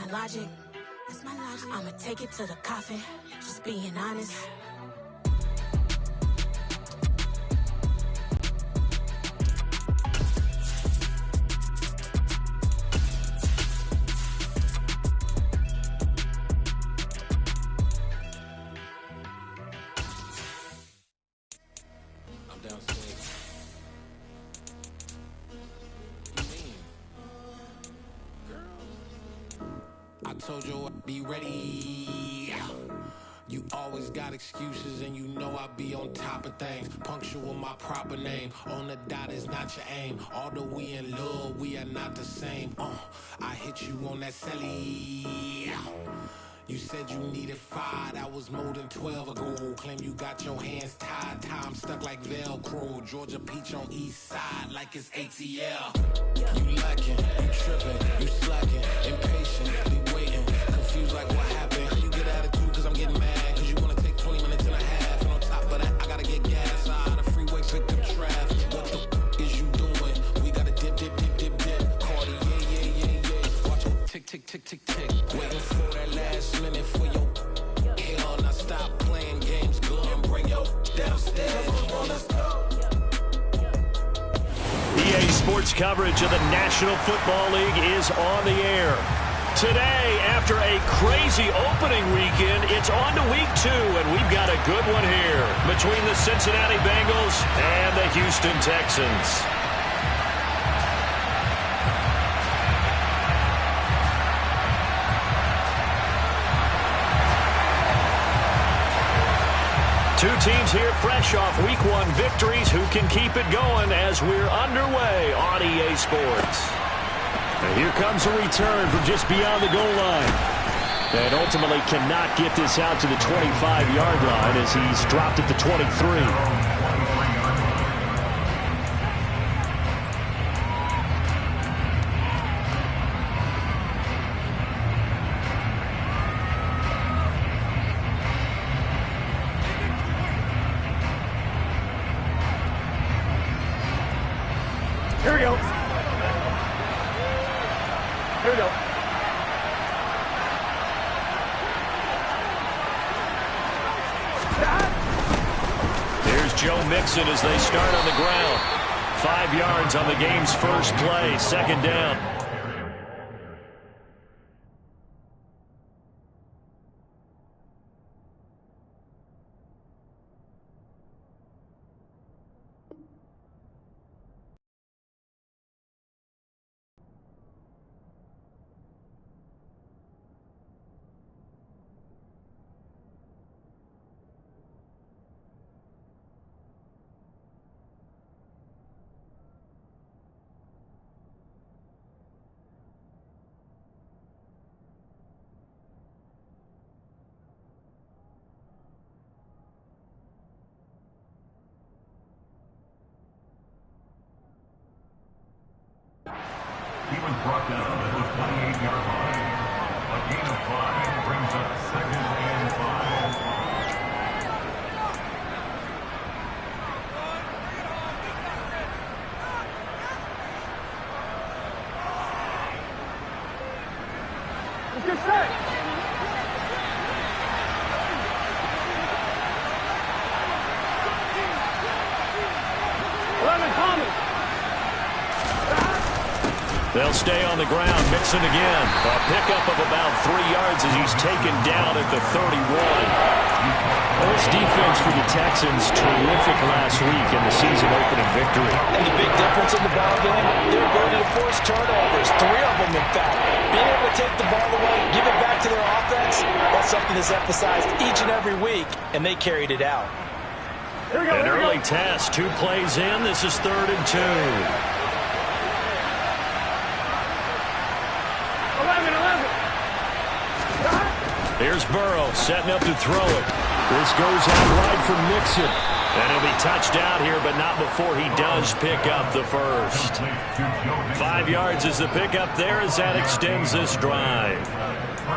my logic. I'ma take it to the coffin, just being honest. Told you I'd be ready. You always got excuses and you know I be on top of things. Punctual my proper name. On the dot is not your aim. Although we in love, we are not the same. I hit you on that celly. You said you needed 5, that was more than 12 ago. Claim you got your hands tied, time stuck like Velcro. Georgia Peach on east side like it's ATL. You lacking, you tripping, you slacking, impatient, be waiting, confused like what happened. You get attitude cause I'm getting mad, cause you wanna take 20 minutes and a half. And on top of that, I gotta get gas out of the freeway, pick up traffic. What the is you doing? We gotta dip. Cardi, yeah. Watch it tick, waiting for that last minute for your hell. Now stop playing games, go and bring your downstairs. Let's go. EA Sports coverage of the National Football League is on the air. Today, after a crazy opening weekend, it's on to week 2, and we've got a good one here between the Cincinnati Bengals and the Houston Texans. Two teams here fresh off Week 1 victories who can keep it going as we're underway on EA Sports. And here comes a return from just beyond the goal line. And ultimately cannot get this out to the 25-yard line as he's dropped at the 23. Here we go. Here's Joe Mixon as they start on the ground. 5 yards on the game's first play, second down. He was brought down at the 28-yard line. A gain of 5 brings up 2nd and 5. Let's get set. They'll stay on the ground. Mixon again. A pickup of about 3 yards as he's taken down at the 31. Well, this defense for the Texans, terrific last week in the season-opening victory. And the big difference in the ball game, their ability to force turnovers. 3 of them, in fact. Being able to take the ball away, give it back to their offense, that's something that's emphasized each and every week, and they carried it out. An early test. 2 plays in. This is 3rd and 2. 11. Here's Burrow setting up to throw it. This goes out wide for Mixon. And he'll be touched out here, but not before he does pick up the first. 5 yards is the pickup there as that extends this drive.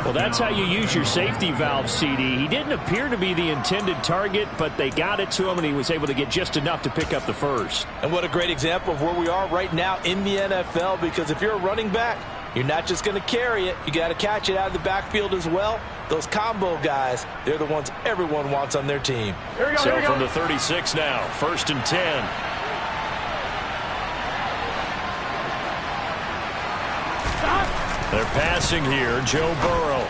Well, that's how you use your safety valve, CD. He didn't appear to be the intended target, but they got it to him, and he was able to get just enough to pick up the first. And what a great example of where we are right now in the NFL, because if you're a running back, You're not just going to carry it. You got to catch it out of the backfield as well. Those combo guys, they're the ones everyone wants on their team. So from the 36 now, 1st and 10. They're passing here, Joe Burrow.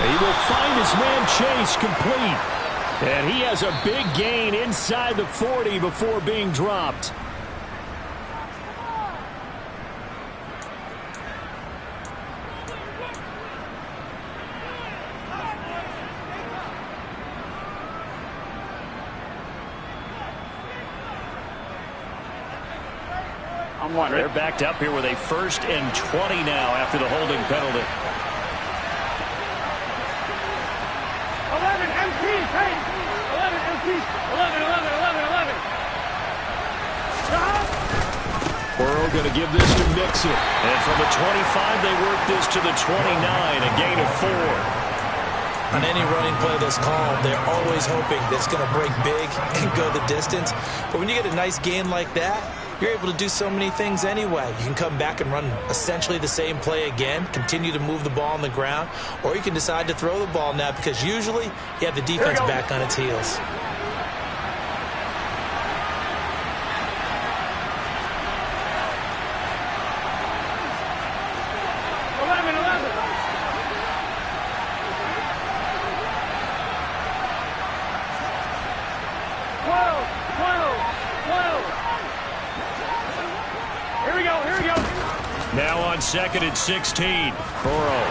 He will find his man Chase complete. And he has a big gain inside the 40 before being dropped. They're backed up here with a 1st and 20 now after the holding penalty. 11 MT, hey! 11 MT, 11. Burrow going to give this to Mixon. And from the 25, they work this to the 29, a gain of 4. On any running play that's called, they're always hoping that it's going to break big and go the distance. But when you get a nice gain like that, you're able to do so many things anyway. You can come back and run essentially the same play again, continue to move the ball on the ground, or you can decide to throw the ball now because usually you have the defense back on its heels. Now on 2nd and 16. Burrow.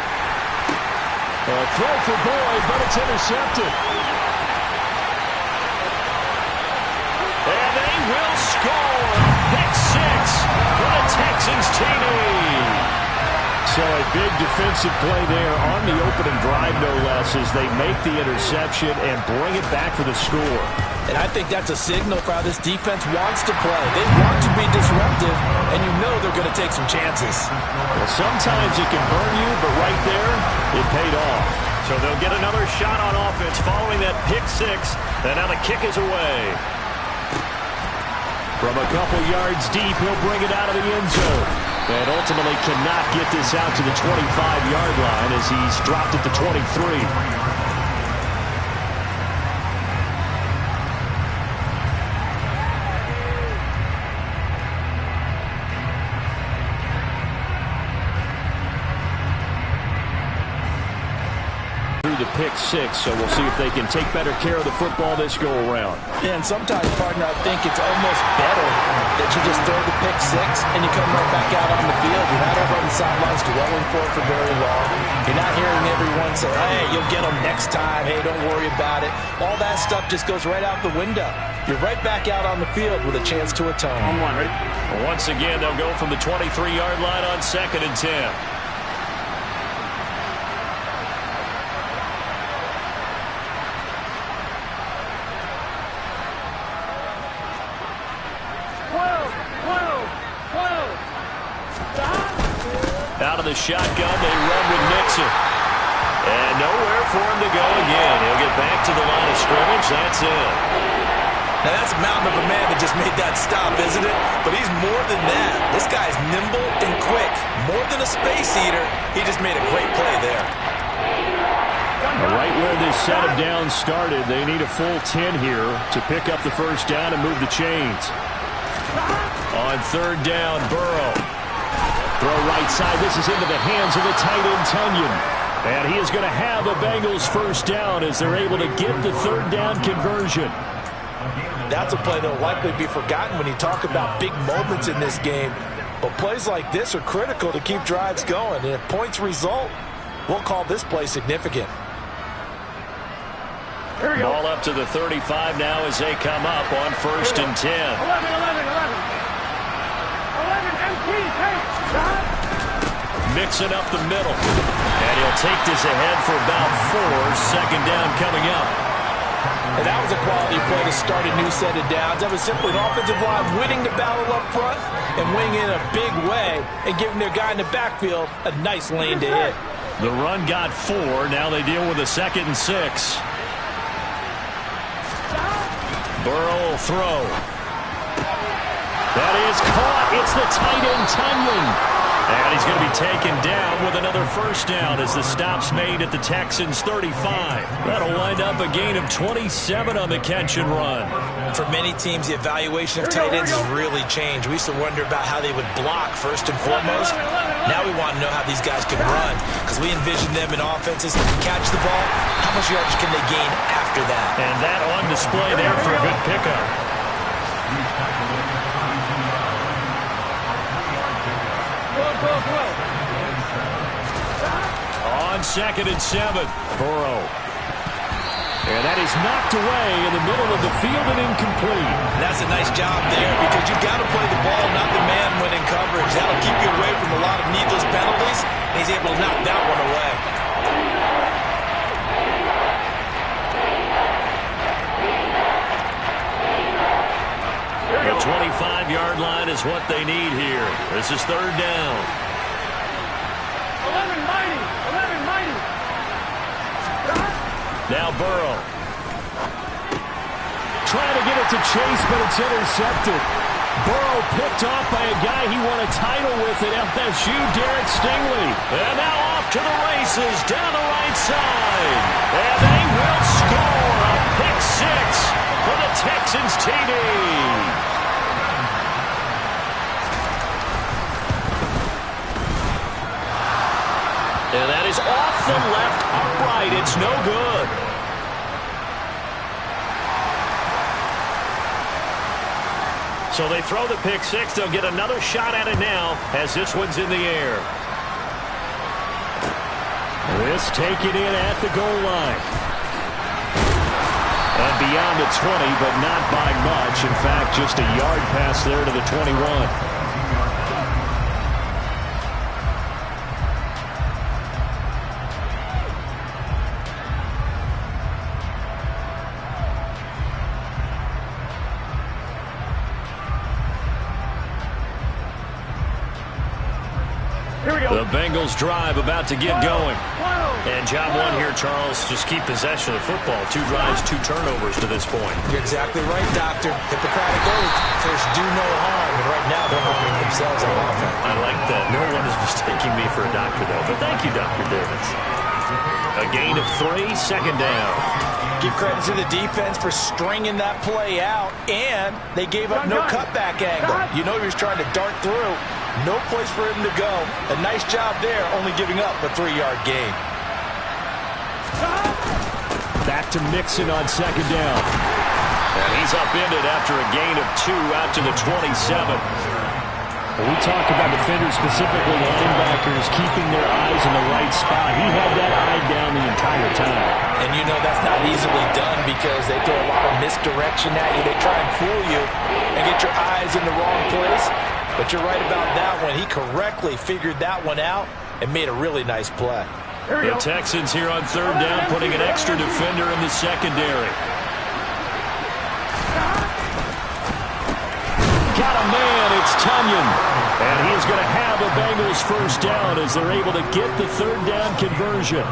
A throw for Boyd, but it's intercepted. And they will score. Pick 6 for the Texans TD. So a big defensive play there on the opening drive, no less, as they make the interception and bring it back for the score. And I think that's a signal for how this defense wants to play. They want to be disruptive, and you know they're going to take some chances. Well, sometimes it can burn you, but right there, it paid off. So they'll get another shot on offense following that pick 6, and now the kick is away. From a couple yards deep, he'll bring it out of the end zone. And ultimately cannot get this out to the 25-yard line as he's dropped at the 23. The pick 6, so we'll see if they can take better care of the football this go-around. Yeah, and sometimes, partner, I think it's almost better that you just throw the pick 6 and you come right back out on the field. You're not over on the sidelines dwelling for it for very long. You're not hearing everyone say, hey, you'll get them next time. Hey, don't worry about it. All that stuff just goes right out the window. You're right back out on the field with a chance to atone. Once again, they'll go from the 23-yard line on 2nd and 10. Out of the shotgun, they run with Mixon. And nowhere for him to go again. He'll get back to the line of scrimmage. That's it. Now that's a mountain of a man that just made that stop, isn't it? But he's more than that. This guy's nimble and quick. More than a space eater, he just made a great play there. Right where this set of downs started, they need a full 10 here to pick up the first down and move the chains. On 3rd down, Burrow. Throw right side. This is into the hands of the tight end, Tunyon. And he is going to have the Bengals first down as they're able to get the 3rd down conversion. That's a play that will likely be forgotten when you talk about big moments in this game. But plays like this are critical to keep drives going. And if points result, we'll call this play significant. Here we go. Ball up to the 35 now as they come up on 1st and 10. 11 MT, hey! Mixing up the middle. And he'll take this ahead for about 4. 2nd down coming up. And that was a quality play to start a new set of downs. That was simply an offensive line winning the battle up front and winning in a big way and giving their guy in the backfield a nice lane to hit. The run got 4. Now they deal with a 2nd and 6. Burrow will throw. That is caught. It's the tight end, Tunyon. And he's going to be taken down with another first down as the stop's made at the Texans' 35. That'll wind up a gain of 27 on the catch and run. For many teams, the evaluation of tight ends has really changed. We used to wonder about how they would block first and foremost. Now we want to know how these guys can run, because we envision them in offenses catch the ball. How much yardage can they gain after that? And that on display there for a good pickup. On 2nd and 7, Burrow. And that is knocked away in the middle of the field and incomplete. That's a nice job there, because you've got to play the ball, not the man when in coverage. That'll keep you away from a lot of needless penalties, and he's able to knock that one away. The 25-yard line is what they need here. This is 3rd down. 11 mighty. Now Burrow. Trying to get it to Chase, but it's intercepted. Burrow picked off by a guy he won a title with at LSU, Derek Stingley. And now off to the races down the right side. And they will score a pick 6 for the Texans TD. And that is off the left upright. It's no good. So they throw the pick 6. They'll get another shot at it now as this one's in the air. This taken in at the goal line. And beyond the 20, but not by much. In fact, just a yard pass there to the 21. The Bengals drive about to get going. And job one here, Charles, just keep possession of the football. 2 drives, 2 turnovers to this point. You're exactly right, Doctor. Hippocratic oath. First, do no harm. And right now, they're harming themselves on offense. I like that. No one is mistaking me for a doctor, though. But thank you, Dr. Davis. A gain of 3, 2nd down. Give credit to the defense for stringing that play out, and they gave up no cutback angle. You know he was trying to dart through. No place for him to go. A nice job there, only giving up a 3-yard gain. Back to Mixon on 2nd down. And he's upended after a gain of 2 out to the 27. When we talk about defenders, specifically linebackers, keeping their eyes in the right spot, he had that eye down the entire time. And you know that's not easily done because they throw a lot of misdirection at you. They try and fool you and get your eyes in the wrong place. But you're right about that one. He correctly figured that one out and made a really nice play. The Texans here on 3rd down, putting an extra defender in the secondary. Got a man, it's Tunyon. And he is going to have a Bengals first down as they're able to get the 3rd down conversion.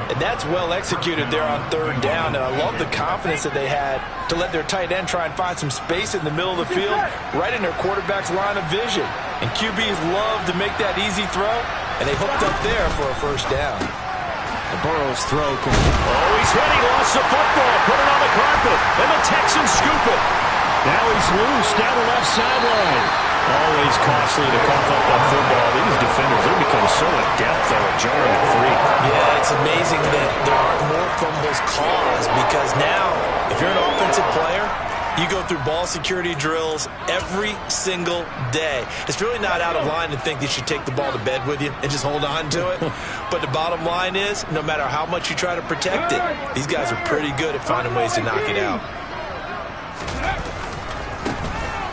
And that's well executed there on 3rd down. And I love the confidence that they had to let their tight end try and find some space in the middle of the field, right in their quarterback's line of vision. And QBs love to make that easy throw, and they hooked up there for a first down. The Burrow's throw. Oh, he's hit. He lost the football. Put it on the carpet. And the Texans scoop it. Now he's loose down the left sideline. Always costly to cough up that football. These defenders, they become so adept at jarring the free. Yeah, it's amazing that there aren't more fumbles caused because now, if you're an offensive player, you go through ball security drills every single day. It's really not out of line to think that you should take the ball to bed with you and just hold on to it. But the bottom line is, no matter how much you try to protect it, these guys are pretty good at finding ways to knock it out.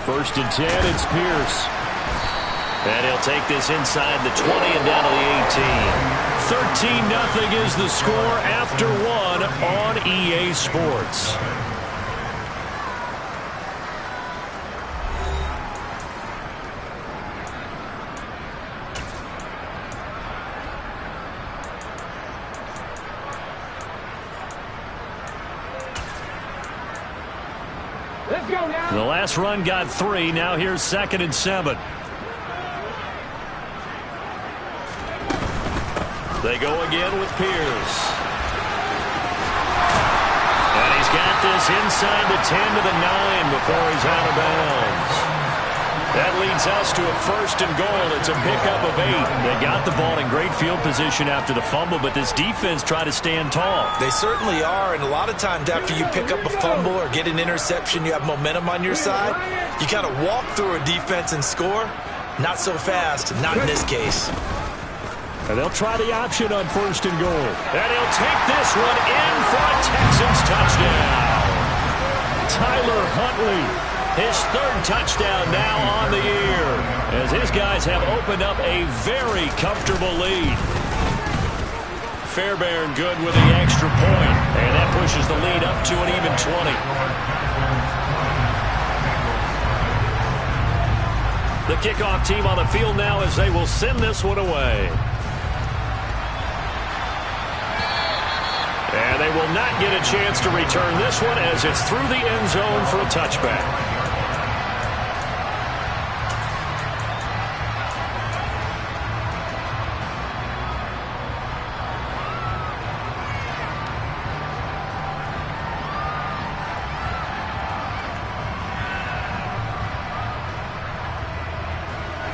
1st and 10, it's Pierce. And he'll take this inside the 20 and down to the 18. 13-0 is the score after 1 on EA Sports. The last run got 3. Now here's 2nd and 7. They go again with Pierce. And he's got this inside the 10 to the 9 before he's out of bounds. That leads us to a 1st and goal. It's a pickup of 8. They got the ball in great field position after the fumble, but this defense tried to stand tall. They certainly are, and a lot of times after you pick up a fumble or get an interception, you have momentum on your side. You kind of walk through a defense and score. Not so fast, not in this case. And they'll try the option on 1st and goal. And he'll take this one in for a Texans touchdown. Tyler Huntley, his 3rd touchdown now on the year, as his guys have opened up a very comfortable lead. Fairbairn good with the extra point, and that pushes the lead up to an even 20. The kickoff team on the field now as they will send this one away. And they will not get a chance to return this one as it's through the end zone for a touchback.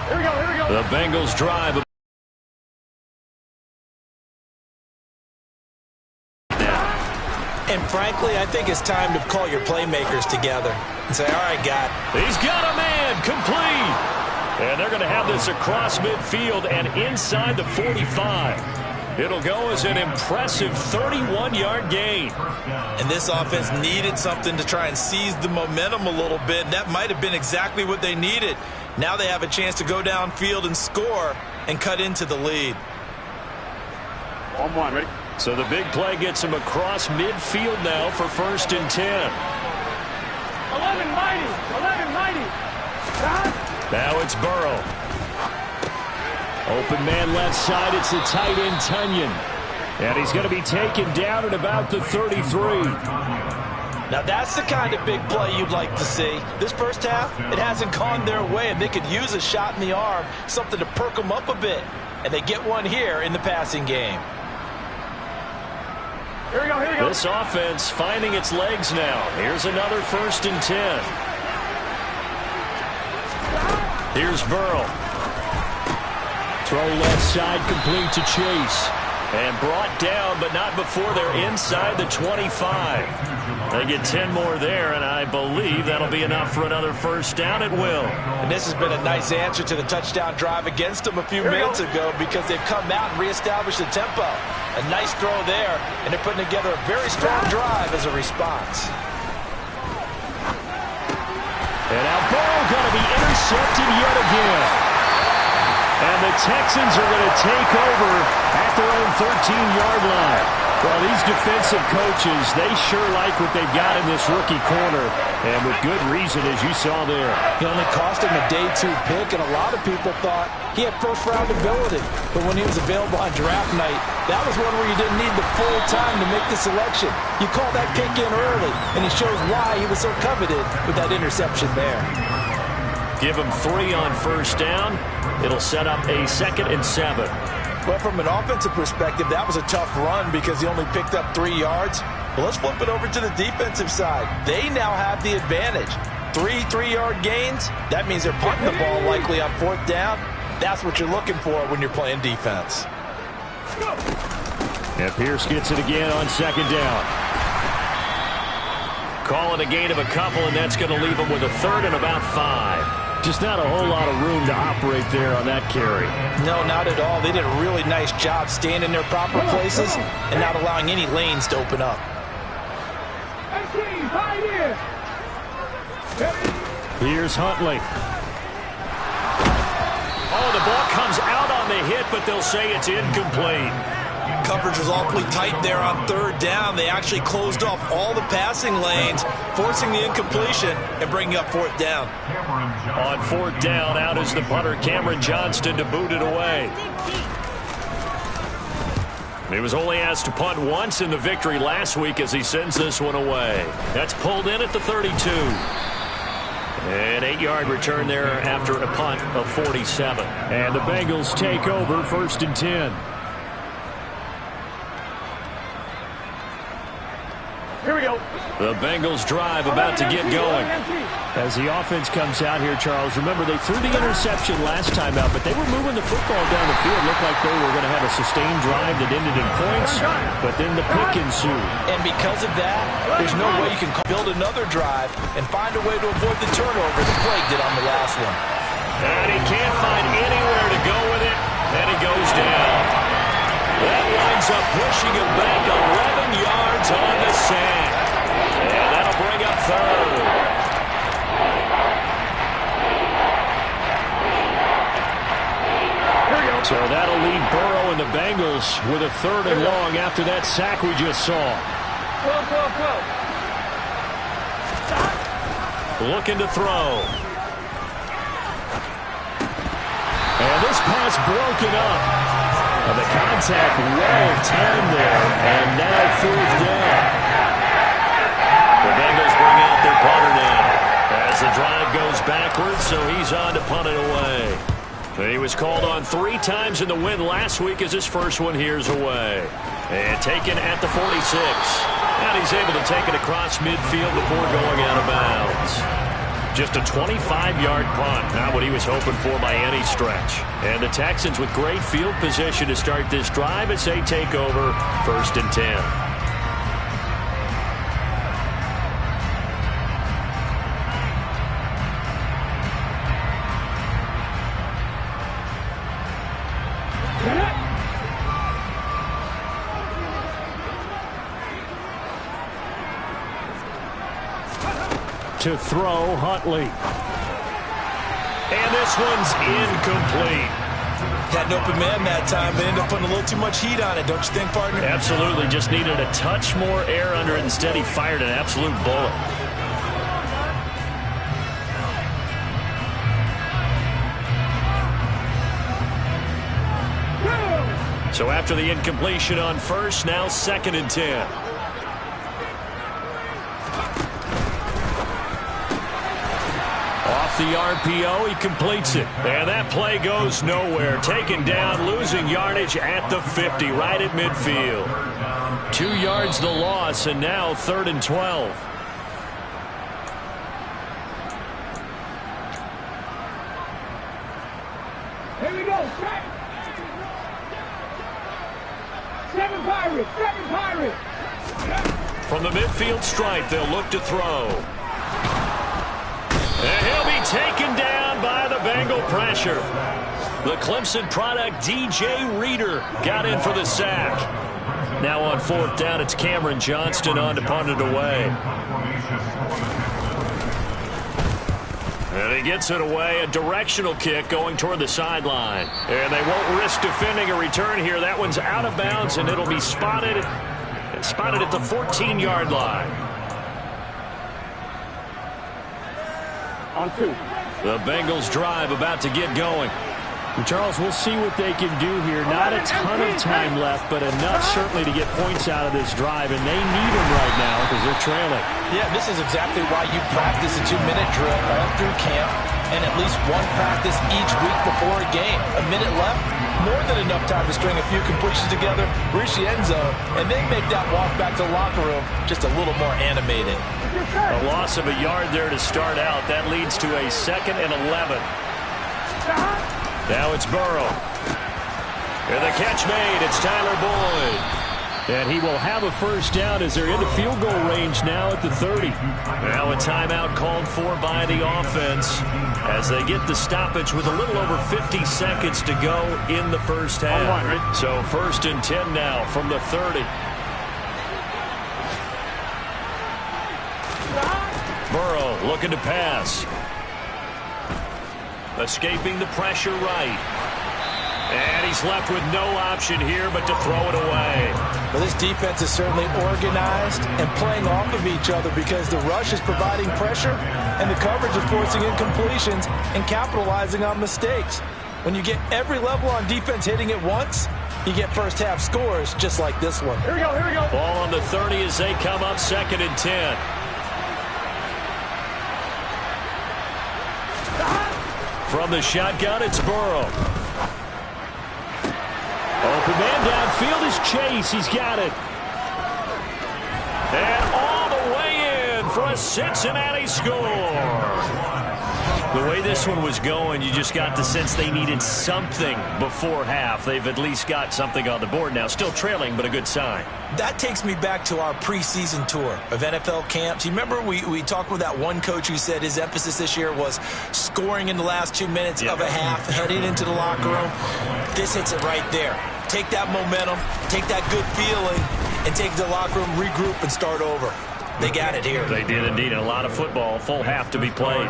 Here we go. The Bengals drive. And frankly, I think it's time to call your playmakers together and say, all right, God. He's got a man, complete. And they're going to have this across midfield and inside the 45. It'll go as an impressive 31-yard gain. And this offense needed something to try and seize the momentum a little bit. That might have been exactly what they needed. Now they have a chance to go downfield and score and cut into the lead. 1-1, ready? So the big play gets him across midfield now for 1st and 10. 11 mighty. Now it's Burrow. Open man left side. It's the tight end, Tunyon. And he's going to be taken down at about the 33. Now that's the kind of big play you'd like to see. This first half, it hasn't gone their way, and they could use a shot in the arm, something to perk them up a bit. And they get one here in the passing game. Here we go. This offense finding its legs now. Here's another 1st and 10. Here's Burrow. Throw left side, complete to Chase. And brought down, but not before they're inside the 25. They get 10 more there, and I believe that'll be enough for another 1st down. It will. And this has been a nice answer to the touchdown drive against them a few minutes ago because they've come out and reestablished the tempo. A nice throw there, and they're putting together a very strong drive as a response. And now Burrow going to be intercepted yet again. And the Texans are going to take over at their own 13-yard line. Well, these defensive coaches, they sure like what they've got in this rookie corner. And with good reason, as you saw there. He only cost him a day 2 pick, and a lot of people thought he had first-round ability. But when he was available on draft night, that was one where you didn't need the full time to make the selection. You call that pick in early, and he shows why he was so coveted with that interception there. Give him 3 on 1st down. It'll set up a 2nd and 7. Well, from an offensive perspective, that was a tough run because he only picked up 3 yards. But let's flip it over to the defensive side. They now have the advantage. 3 3-yard gains. That means they're punting the ball likely on 4th down. That's what you're looking for when you're playing defense. And Pierce gets it again on 2nd down. Call it a gain of a couple, and that's going to leave them with a 3rd and about 5. Just not a whole lot of room to operate there on that carry. No, not at all. They did a really nice job staying in their proper places and not allowing any lanes to open up. Here's Huntley. Oh, the ball comes out on the hit, but they'll say it's incomplete. Coverage was awfully tight there on 3rd down. They actually closed off all the passing lanes, forcing the incompletion and bringing up 4th down. On 4th down, out is the punter, Cameron Johnston, to boot it away. He was only asked to punt once in the victory last week as he sends this one away. That's pulled in at the 32. An 8-yard return there after a punt of 47. And the Bengals take over 1st and 10. Here we go. The Bengals drive about to get going. As the offense comes out here, Charles, remember they threw the interception last time out, but they were moving the football down the field. Looked like they were going to have a sustained drive that ended in points, but then the pick ensued. And because of that, there's no way you can build another drive and find a way to avoid the turnover that plagued it on the last one. And he can't find anywhere to go with it, and he goes down. That winds up pushing him back 11 yards on the sack. And that'll bring up third. So that'll leave Burrow and the Bengals with a 3rd and long after that sack we just saw. 12. Looking to throw. And this pass broken up. The contact well timed there, and now 4th down. The Bengals bring out their punter now as the drive goes backwards, so he's on to punt it away. He was called on 3 times in the win last week as his first one here's away. And taken at the 46. And he's able to take it across midfield before going out of bounds. Just a 25-yard punt, not what he was hoping for by any stretch. And the Texans with great field position to start this drive as they take over 1st and 10. To throw, Huntley. And this one's incomplete. Had an open man that time, but ended up putting a little too much heat on it, don't you think, partner? Absolutely. Just needed a touch more air under it. Instead, he fired an absolute bullet. So after the incompletion on first, now 2nd and 10. Off the RPO, he completes it. And that play goes nowhere. Taken down, losing yardage at the 50, right at midfield. 2 yards the loss, and now 3rd and 12. Here we go. 7 Pirates. 7 Pirates. From the midfield stripe, they'll look to throw. And he'll be taken down by the Bengal pressure. The Clemson product, DJ Reader, got in for the sack. Now on 4th down, it's Cameron Johnston on to punt it away. And he gets it away, a directional kick going toward the sideline. And they won't risk defending a return here. That one's out of bounds, and it'll be spotted at the 14-yard line. On 2. The Bengals drive about to get going. Charles, we'll see what they can do here. Not a ton of time left, but enough certainly to get points out of this drive, and they need them right now because they're trailing. Yeah, this is exactly why you practice a 2-minute drill all through camp and at least one practice each week before a game. A minute left, more than enough time to string a few completions together, reach the end zone, and then make that walk back to the locker room just a little more animated. A loss of a yard there to start out. That leads to a 2nd and 11. Now it's Burrow. And the catch made. It's Tyler Boyd. And he will have a 1st down as they're into field goal range now at the 30. Now a timeout called for by the offense as they get the stoppage with a little over 50 seconds to go in the first half. So 1st and 10 now from the 30. Burrow looking to pass. Escaping the pressure right. And he's left with no option here but to throw it away. Well, this defense is certainly organized and playing off of each other because the rush is providing pressure and the coverage is forcing incompletions and capitalizing on mistakes. When you get every level on defense hitting at once, you get first half scores just like this one. Here we go, here we go. Ball on the 30 as they come up 2nd and 10. From the shotgun, it's Burrow. Open man downfield is Chase. He's got it. And all for a Cincinnati score. The way this one was going, you just got the sense they needed something before half. They've at least got something on the board now. Still trailing, but a good sign. That takes me back to our preseason tour of NFL camps. You remember we talked with that one coach who said his emphasis this year was scoring in the last 2 minutes of a half, heading into the locker room. This hits it right there. Take that momentum, take that good feeling, and take the locker room, regroup, and start over. They got it here. They did indeed. A lot of football. Full half to be played.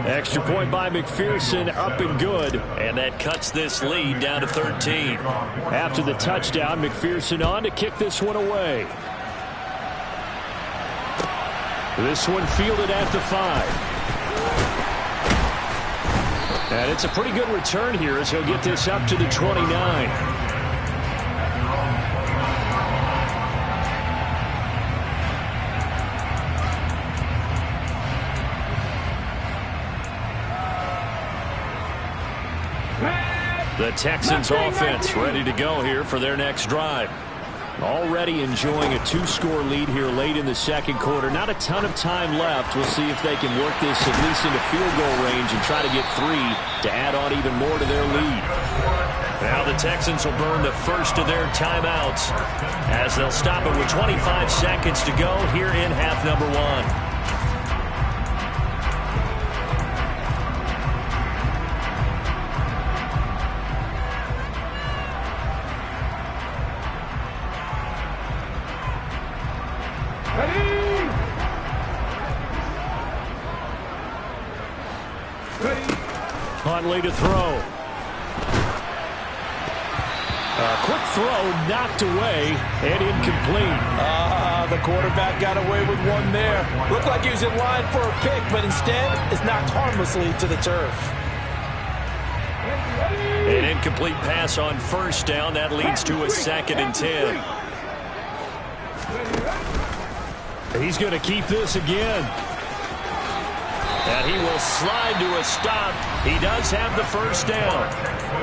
Extra point by McPherson, up and good. And that cuts this lead down to 13. After the touchdown, McPherson on to kick this one away. This one fielded at the 5. And it's a pretty good return here as he'll get this up to the 29. The Texans offense ready to go here for their next drive. Already enjoying a 2-score lead here late in the second quarter. Not a ton of time left. We'll see if they can work this at least into field goal range and try to get 3 to add on even more to their lead. Now the Texans will burn the first of their timeouts as they'll stop it with 25 seconds to go here in half number 1. Huntley to throw. Quick throw knocked away and incomplete. The quarterback got away with one there. Looked like he was in line for a pick, but instead is knocked harmlessly to the turf. An incomplete pass on first down. That leads to a 2nd and 10. He's going to keep this again. And he will slide to a stop. He does have the first down.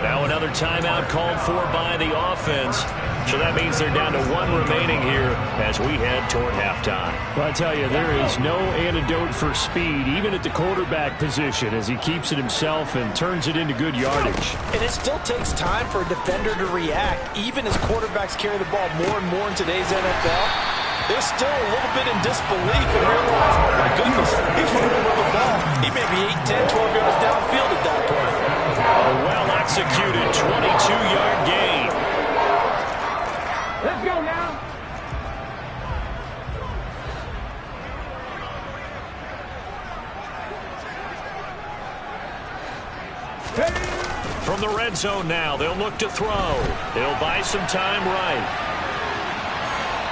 Now another timeout called for by the offense. So that means they're down to 1 remaining here as we head toward halftime. Well, I tell you, there is no antidote for speed, even at the quarterback position, as he keeps it himself and turns it into good yardage. And it still takes time for a defender to react, even as quarterbacks carry the ball more and more in today's NFL. They're still a little bit in disbelief and realize, oh my goodness, he's running over the ball. He may be 8, 10, 12 yards downfield at that point. A well-executed 22-yard gain. Let's go now. From the red zone now, they'll look to throw. They'll buy some time right.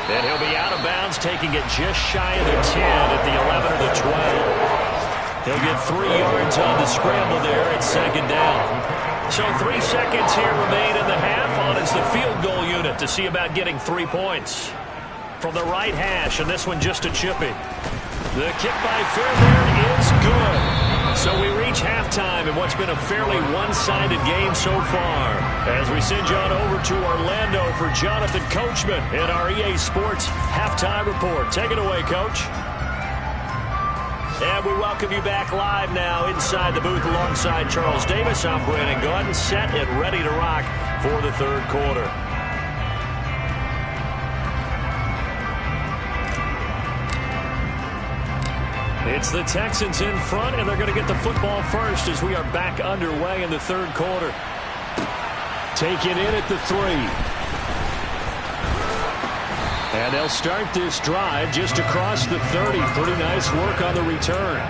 And he'll be out of bounds, taking it just shy of the 10 at the 11 or the 12. He'll get 3 yards on the scramble there at 2nd down. So 3 seconds here remain in the half. On is the field goal unit to see about getting 3 points. From the right hash, and this one just a chippy. The kick by Fairbairn is good. So we reach halftime in what's been a fairly one-sided game so far. As we send you on over to Orlando for Jonathan Coachman in our EA Sports Halftime Report. Take it away, Coach. And we welcome you back live now inside the booth alongside Charles Davis. I'm Brandon Gaudin, set and ready to rock for the third quarter. It's the Texans in front, and they're going to get the football first as we are back underway in the third quarter. Taken in at the 3. And they'll start this drive just across the 30. Pretty nice work on the return.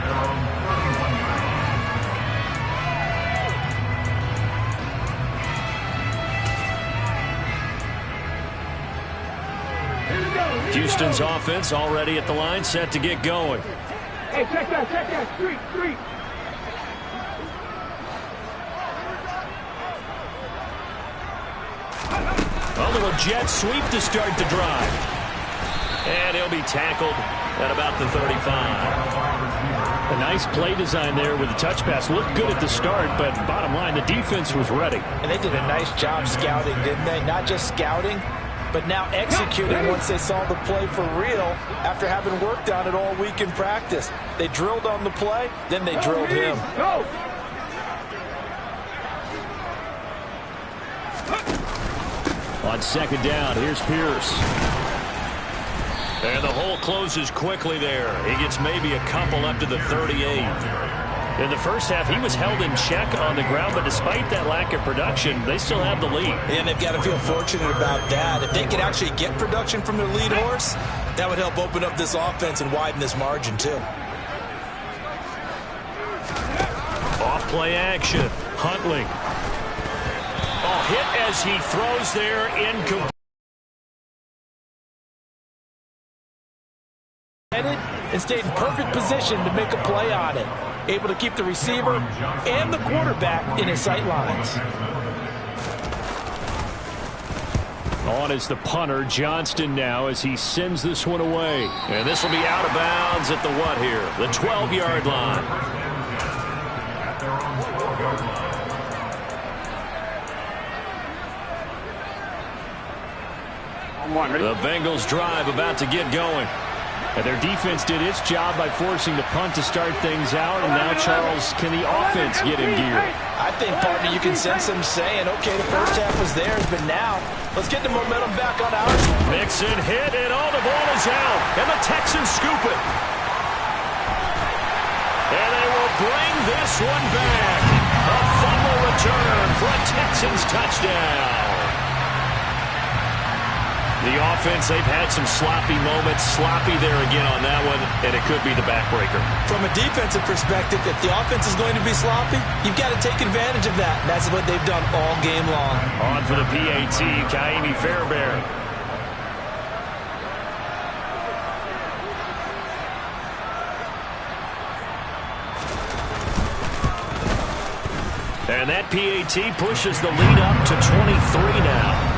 Houston's offense already at the line, set to get going. Hey, check that, street. A little jet sweep to start the drive. And he'll be tackled at about the 35. A nice play design there with the touch pass. Looked good at the start, but bottom line, the defense was ready. And they did a nice job scouting, didn't they? Not just scouting, but now executing once they saw the play for real after having worked on it all week in practice. They drilled on the play, then they drilled him. Go! On second down, here's Pierce. And the hole closes quickly there. He gets maybe a couple up to the 38. In the first half, he was held in check on the ground, but despite that lack of production, they still have the lead. And they've got to feel fortunate about that. If they could actually get production from their lead horse, that would help open up this offense and widen this margin, too. Off-play action. Huntley. Oh, hit as he throws there, incomplete. And stayed in perfect position to make a play on it. Able to keep the receiver and the quarterback in his sight lines. On is the punter, Johnston, now as he sends this one away. And this will be out of bounds at the what here? The 12-yard line. The Bengals drive about to get going. And their defense did its job by forcing the punt to start things out. And now, Charles, can the offense get in gear? I think, partner, you can sense them saying, okay, the first half was theirs, but now let's get the momentum back on ours. Mixon hit, and all the ball is out. And the Texans scoop it. And they will bring this one back. A fumble return for a Texans touchdown. The offense, they've had some sloppy moments. Sloppy there again on that one, and it could be the backbreaker. From a defensive perspective, if the offense is going to be sloppy, you've got to take advantage of that. And that's what they've done all game long. On for the PAT, Ka'imi Fairbairn. And that PAT pushes the lead up to 23 now.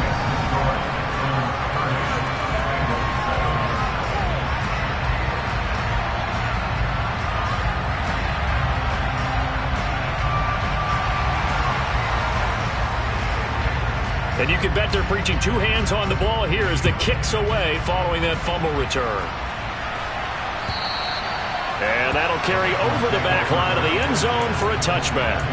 And you can bet they're preaching two hands on the ball here as the kick's away following that fumble return. And that'll carry over the back line of the end zone for a touchback.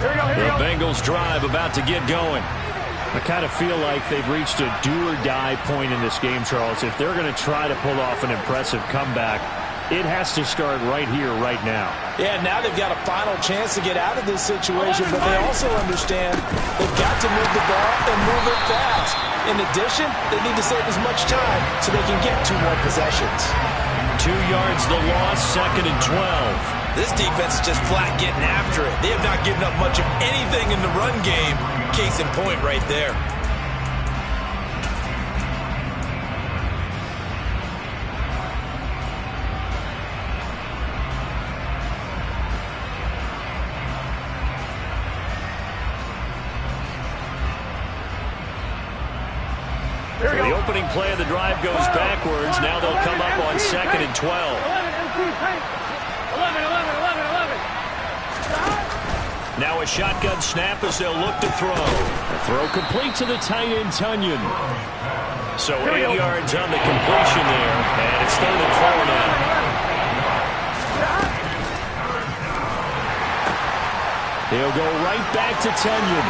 The Bengals drive about to get going. I kind of feel like they've reached a do-or-die point in this game, Charles. If they're going to try to pull off an impressive comeback, it has to start right here, right now. Yeah, now they've got a final chance to get out of this situation, but they also understand they've got to move the ball and move it fast. In addition, they need to save as much time so they can get 2 more possessions. 2 yards the loss, 2nd and 12. This defense is just flat getting after it. They have not given up much of anything in the run game. Case in point right there. So the opening play of the drive goes backwards. Now they'll come up on 2nd and 12. 11. Now a shotgun snap as they'll look to throw. The throw complete to the tight end, Tunyon. So 8 yards on the completion there, and it's 3rd and 4 now. He'll go right back to Tunyon.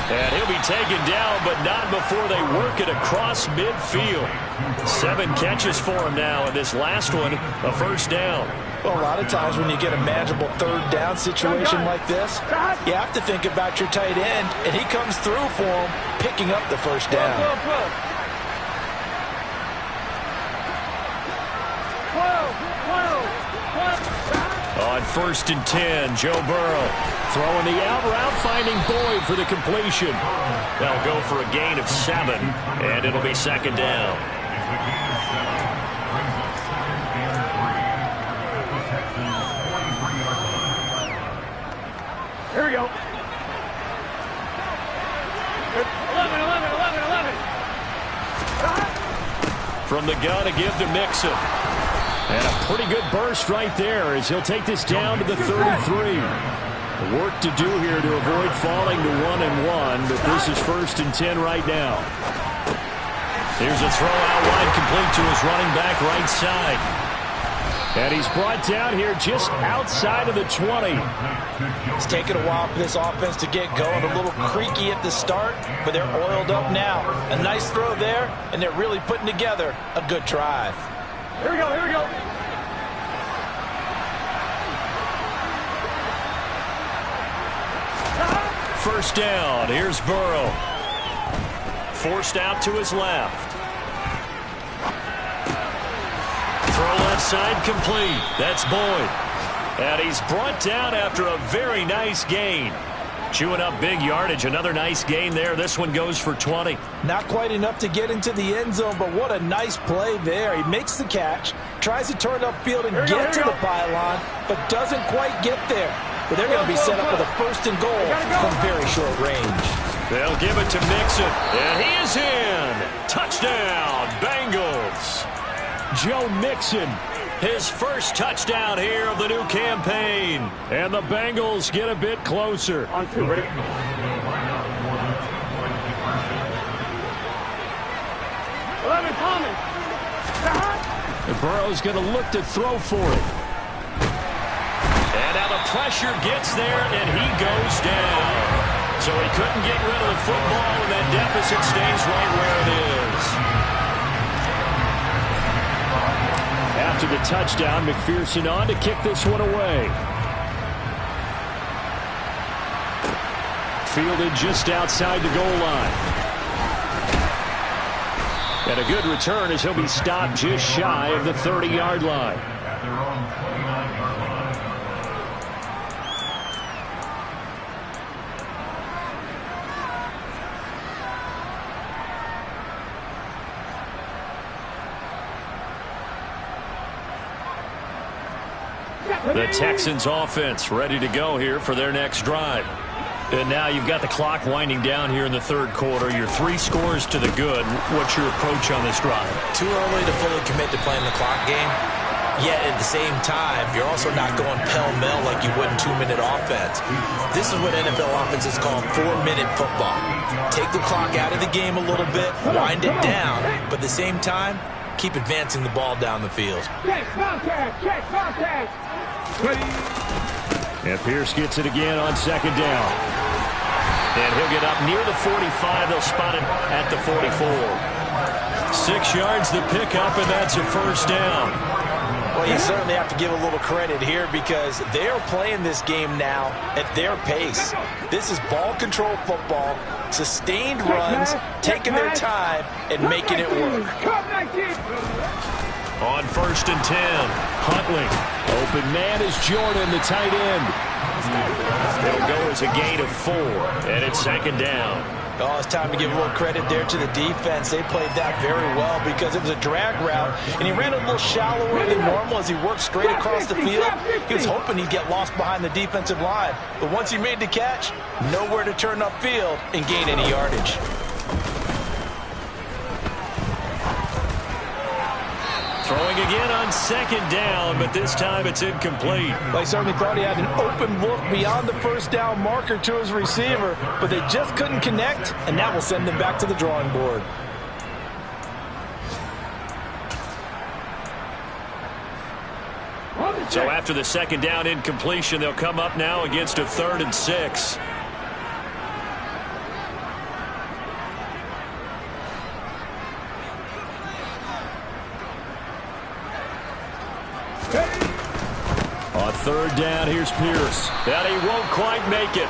And he'll be taken down, but not before they work it across midfield. 7 catches for him now, and this last one, a first down. Well, a lot of times when you get a manageable 3rd down situation like this, you have to think about your tight end, and he comes through for him, picking up the first down. On 1st and 10, Joe Burrow throwing the out route, finding Boyd for the completion. They'll go for a gain of 7, and it'll be 2nd down. Here we go. 11. From the gun to give to Mixon. And a pretty good burst right there as he'll take this down to the 33. Work to do here to avoid falling to 1-1, but this is 1st and 10 right now. Here's a throw out wide, complete to his running back right side. And he's brought down here just outside of the 20. It's taken a while for this offense to get going. A little creaky at the start, but they're oiled up now. A nice throw there, and they're really putting together a good drive. Here we go, here we go. First down, here's Burrow. Forced out to his left. Throw left side complete. That's Boyd. And he's brought down after a very nice gain. Chewing up big yardage. Another nice gain there. This one goes for 20. Not quite enough to get into the end zone, but what a nice play there. He makes the catch, tries to turn upfield and get to the pylon, but doesn't quite get there. But they're going to be set up with a 1st and goal from very short range. They'll give it to Mixon. And he is in. Touchdown, Bengals. Joe Mixon, his first touchdown here of the new campaign. And the Bengals get a bit closer. On 2, ready? Thomas. And Burrow's going to look to throw for it. And now the pressure gets there, and he goes down. So he couldn't get rid of the football, and that deficit stays right where it is. After the touchdown, McPherson on to kick this one away. Fielded just outside the goal line. And a good return as he'll be stopped just shy of the 30-yard line. At their own 29-yard line. The Texans offense ready to go here for their next drive. And now you've got the clock winding down here in the 3rd quarter. You're 3 scores to the good. What's your approach on this drive? Too early to fully commit to playing the clock game. Yet at the same time, you're also not going pell-mell like you would in 2-minute offense. This is what NFL offenses call 4-minute football. Take the clock out of the game a little bit, wind it down, but at the same time, keep advancing the ball down the field. Check contact. And Pierce gets it again on 2nd down. And he'll get up near the 45. They'll spot him at the 44. 6 yards the pickup, and that's a 1st down. Well, you certainly have to give a little credit here because they're playing this game now at their pace. This is ball control football, sustained runs, taking their time, and making it work. On 1st and 10, Huntley. Open man is Jordan, the tight end. It'll go as a gain of 4, and it's 2nd down. Oh, it's time to give a little credit there to the defense. They played that very well because it was a drag route, and he ran a little shallower than normal as he worked straight across the field. He was hoping he'd get lost behind the defensive line, but once he made the catch, nowhere to turn upfield and gain any yardage. Throwing again on 2nd down, but this time it's incomplete. They certainly thought he had an open look beyond the 1st down marker to his receiver, but they just couldn't connect, and that will send them back to the drawing board. So after the 2nd down incompletion, they'll come up now against a 3rd and 6. On 3rd down, here's Pierce. And he won't quite make it.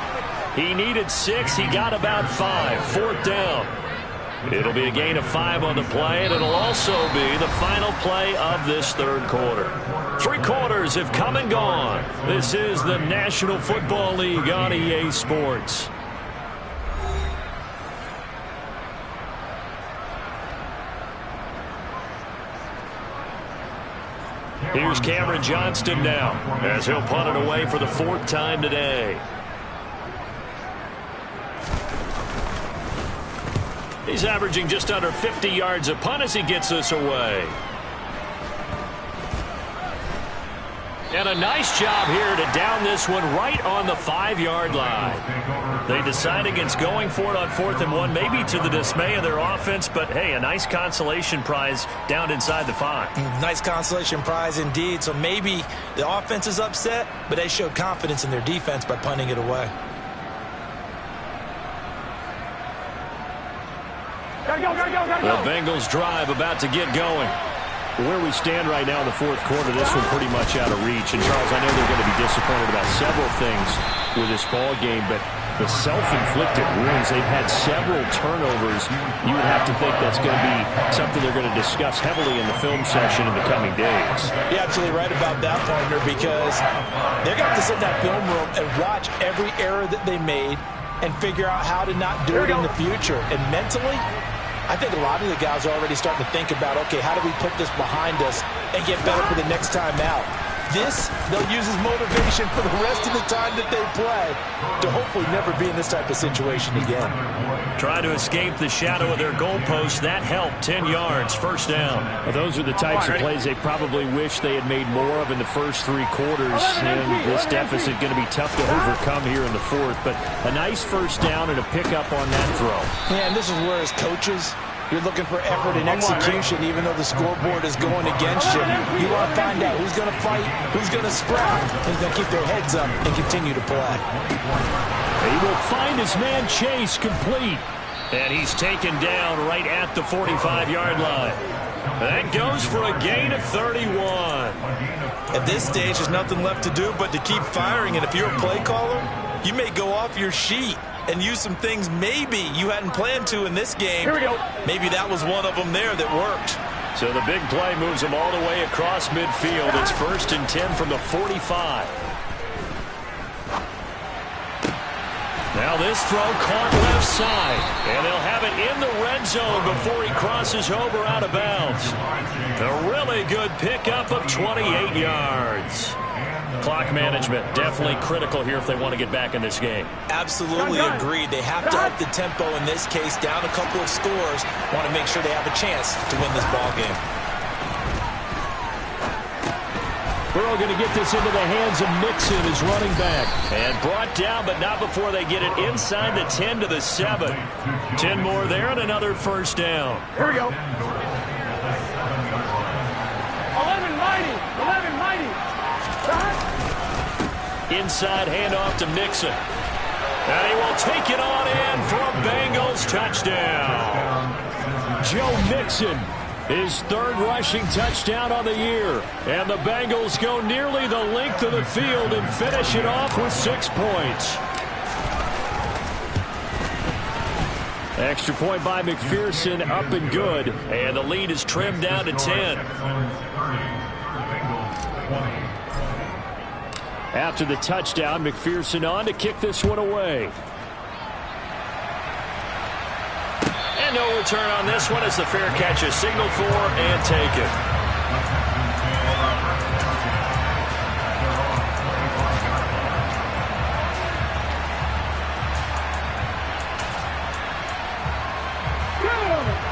He needed 6. He got about 5. 4th down. It'll be a gain of 5 on the play, and it'll also be the final play of this 3rd quarter. 3 quarters have come and gone. This is the National Football League on EA Sports. Here's Cameron Johnston now as he'll punt it away for the 4th time today. He's averaging just under 50 yards a punt as he gets this away. And a nice job here to down this one right on the 5-yard line. They decide against going for it on 4th and 1, maybe to the dismay of their offense, but hey, a nice consolation prize down inside the 5. Nice consolation prize indeed. So maybe the offense is upset, but they showed confidence in their defense by punting it away. The Bengals drive about to get going. Where we stand right now in the 4th quarter, this one pretty much out of reach. And, Charles, I know they're going to be disappointed about several things with this ball game, but the self-inflicted wounds, they've had several turnovers. You would have to think that's going to be something they're going to discuss heavily in the film session in the coming days. You're absolutely right about that, partner, because they're going to have to sit in that film room and watch every error that they made and figure out how to not do it in the future. And mentally, I think a lot of the guys are already starting to think about, okay, how do we put this behind us and get better for the next time out? This, they'll use as motivation for the rest of the time that they play to hopefully never be in this type of situation again. Try to escape the shadow of their goalpost. That helped. 10 yards, first down. Well, those are the types of plays they probably wish they had made more of in the first 3 quarters. And this deficit going to be tough to overcome here in the 4th. But a nice first down and a pickup on that throw. Yeah, and this is where, as coaches, you're looking for effort and execution, even though the scoreboard is going against you. You want to find out who's going to fight, who's going to sprout, who's going to keep their heads up and continue to play. He will find his man Chase complete. And he's taken down right at the 45-yard line. That goes for a gain of 31. At this stage, there's nothing left to do but to keep firing. And if you're a play caller, you may go off your sheet and use some things maybe you hadn't planned to in this game. Here we go. Maybe that was one of them there that worked. So the big play moves them all the way across midfield. It's 1st and 10 from the 45. Now this throw caught left side. And they'll have it in the red zone before he crosses over out of bounds. A really good pickup of 28 yards. Clock management definitely critical here if they want to get back in this game. Absolutely agreed. They have to up the tempo in this case, down a couple of scores. Want to make sure they have a chance to win this ball game. Burrow going to get this into the hands of Mixon, his running back. And brought down, but not before they get it inside the 10 to the 7. 10 more there and another first down. Here we go. 11 mighty. 11 mighty. Inside handoff to Mixon. And he will take it on in for a Bengals touchdown. Joe Mixon, his 3rd rushing touchdown on the year. And the Bengals go nearly the length of the field and finish it off with 6 points. Extra point by McPherson, up and good. And the lead is trimmed down to 10. After the touchdown, McPherson on to kick this one away. And no return on this one as the fair catch is signaled for and taken.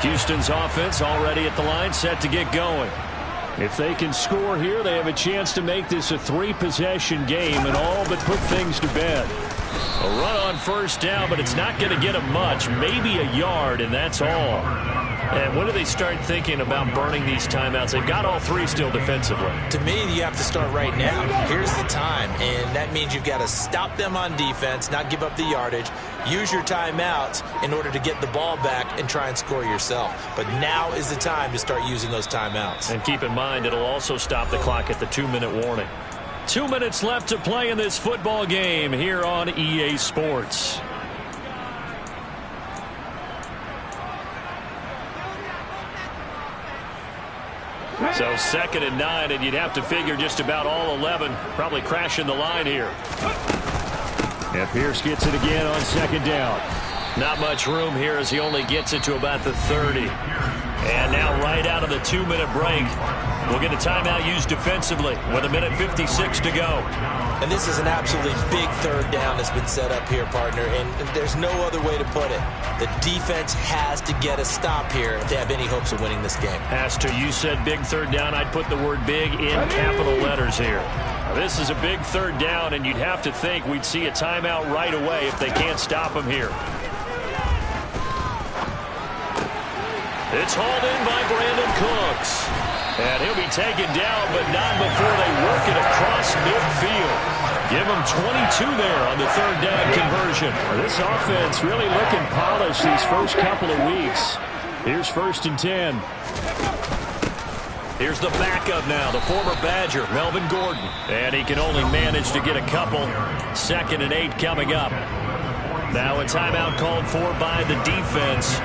Houston's offense already at the line, set to get going. If they can score here, they have a chance to make this a 3-possession game and all but put things to bed. A run on first down, but it's not going to get them much. Maybe a yard, and that's all. And when do they start thinking about burning these timeouts? They've got all 3 still defensively. To me, you have to start right now. Here's the time, and that means you've got to stop them on defense, not give up the yardage, use your timeouts in order to get the ball back and try and score yourself. But now is the time to start using those timeouts. And keep in mind, it'll also stop the clock at the 2-minute warning. 2 minutes left to play in this football game here on EA Sports. So 2nd and 9, and you'd have to figure just about all 11 probably crashing the line here. And Pierce gets it again on 2nd down. Not much room here as he only gets it to about the 30. And now right out of the 2-minute break, We'll get a timeout used defensively with 1:56 to go. And this is an absolutely big third down that's been set up here, partner, and there's no other way to put it. The defense has to get a stop here if they have any hopes of winning this game. Pastor, you said big third down. I'd put the word big in capital letters here. Now, this is a big third down, and you'd have to think we'd see a timeout right away if they can't stop him here. It's hauled in by Brandon Cooks. And he'll be taken down, but not before they work it across midfield. Give him 22 there on the third down conversion. This offense really looking polished these first couple of weeks. Here's 1st and 10. Here's the backup now, the former Badger, Melvin Gordon. And he can only manage to get a couple. 2nd and 8 coming up. Now a timeout called for by the defense.